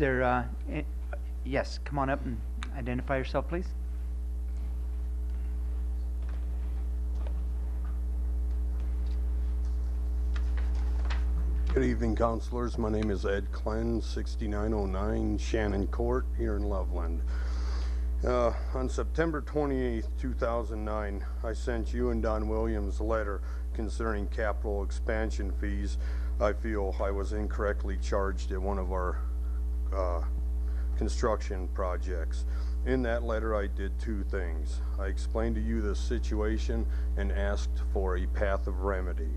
there, yes, come on up and identify yourself, please. Good evening, councilors. My name is Ed Klen, 6909 Shannon Court here in Loveland. On September 28th, 2009, I sent you and Don Williams a letter concerning capital expansion fees. I feel I was incorrectly charged at one of our construction projects. In that letter, I did two things. I explained to you the situation and asked for a path of remedy.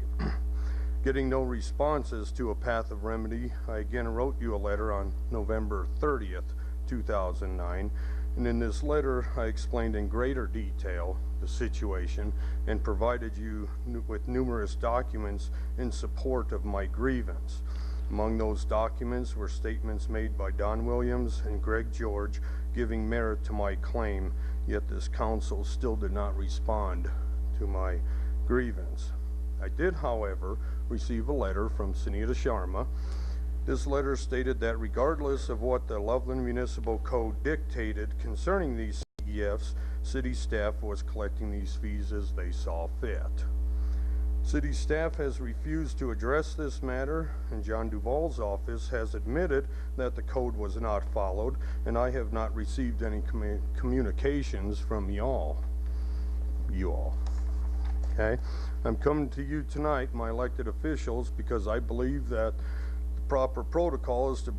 Getting no responses to a path of remedy, I again wrote you a letter on November 30th, 2009, and in this letter I explained in greater detail the situation and provided you with numerous documents in support of my grievance. Among those documents were statements made by Don Williams and Greg George giving merit to my claim, yet this council still did not respond to my grievance. I did, however, receive a letter from Sunita Sharma. This letter stated that regardless of what the Loveland Municipal Code dictated concerning these CEFs, city staff was collecting these fees as they saw fit. City staff has refused to address this matter, and John Duvall's office has admitted that the code was not followed, and I have not received any communications from you all. Okay? I'm coming to you tonight, my elected officials, because I believe that the proper protocol is to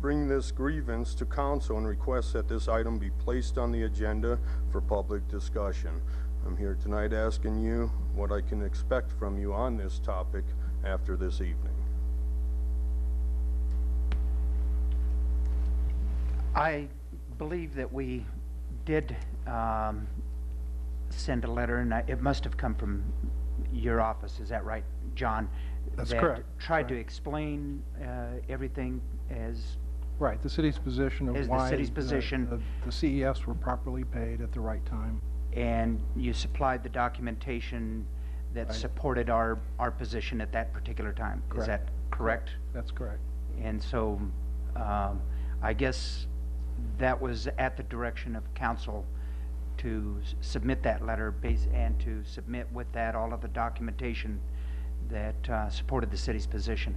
bring this grievance to council and request that this item be placed on the agenda for public discussion. I'm here tonight asking you what I can expect from you on this topic after this evening. I believe that we did send a letter, and it must have come from your office. Is that right, John? That's that correct. Tried to explain everything as right, the city's position of why the CEFs were properly paid at the right time. And you supplied the documentation that right. supported our position at that particular time. Correct. Is that correct? That's correct. And so I guess that was at the direction of council to submit that letter and to submit with that all of the documentation that supported the city's position.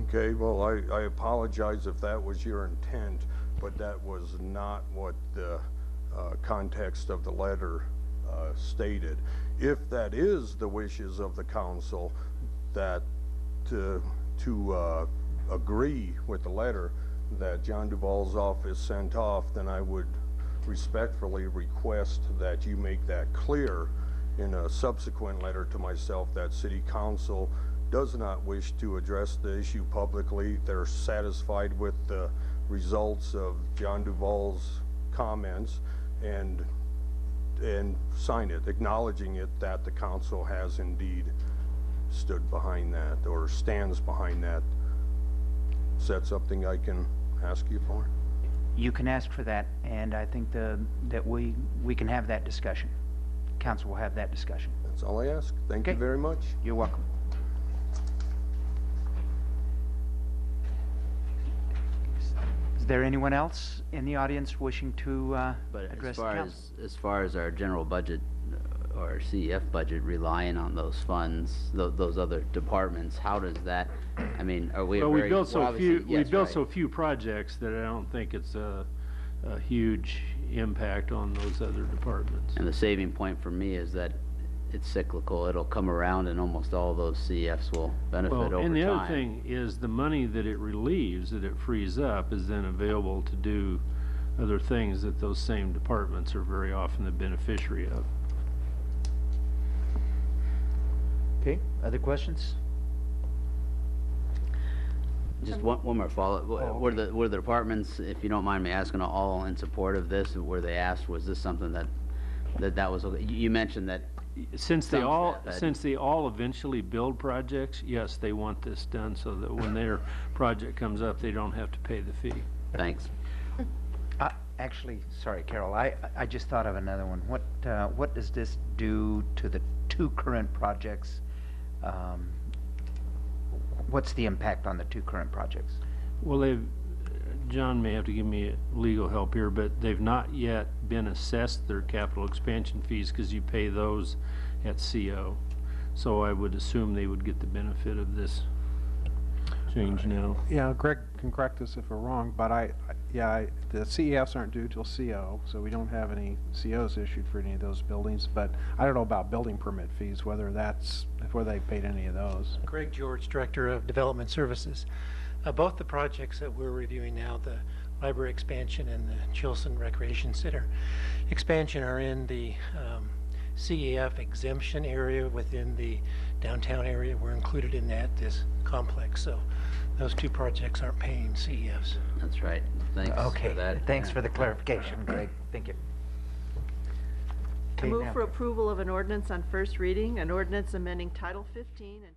Okay, well, I apologize if that was your intent, but that was not what the context of the letter stated. If that is the wishes of the council, that to agree with the letter that John Duvall's office sent off, then I would respectfully request that you make that clear in a subsequent letter to myself that City Council does not wish to address the issue publicly. They're satisfied with the results of John Duvall's comments and sign it, acknowledging it that the council has indeed stood behind that or stands behind that. Is that something I can ask you for? You can ask for that, and I think that we can have that discussion. Council will have that discussion. That's all I ask. Thank you very much. You're welcome. Is there anyone else in the audience wishing to address the council? As far as our general budget or CEF budget relying on those funds, those other departments, how does that, I mean, are we? Well, we built so few. Yes, we built right. so few projects that I don't think it's a huge impact on those other departments. And the saving point for me is that it's cyclical. It'll come around, and almost all those CEFs will benefit over time. And the other thing is the money that it relieves, that it frees up, is then available to do other things that those same departments are very often the beneficiary of. Okay, other questions? Just one more follow-up. Oh, Were the departments, if you don't mind me asking, all in support of this? Were they asked, was this something that was okay? You mentioned that since they all eventually build projects, yes, they want this done so that when their project comes up, they don't have to pay the fee. Thanks. Actually, sorry, Carol, I just thought of another one. What does this do to the two current projects? What's the impact on the two current projects? Well, John may have to give me legal help here, but they've not yet been assessed their capital expansion fees because you pay those at CO. So I would assume they would get the benefit of this change now. Yeah, Greg can correct us if we're wrong, but the CEFs aren't due till CO, so we don't have any COs issued for any of those buildings, but I don't know about building permit fees, whether they paid any of those. Greg George, Director of Development Services. Both the projects that we're reviewing now, the library expansion and the Chilson Recreation Center expansion, are in the CEF exemption area within the downtown area. We're included in this complex, so those two projects aren't paying CEFs. That's right. Thanks for Okay, that. thanks for the clarification, Greg. Thank you. I Okay, move now- for approval of an ordinance on first reading, an ordinance amending Title 15 and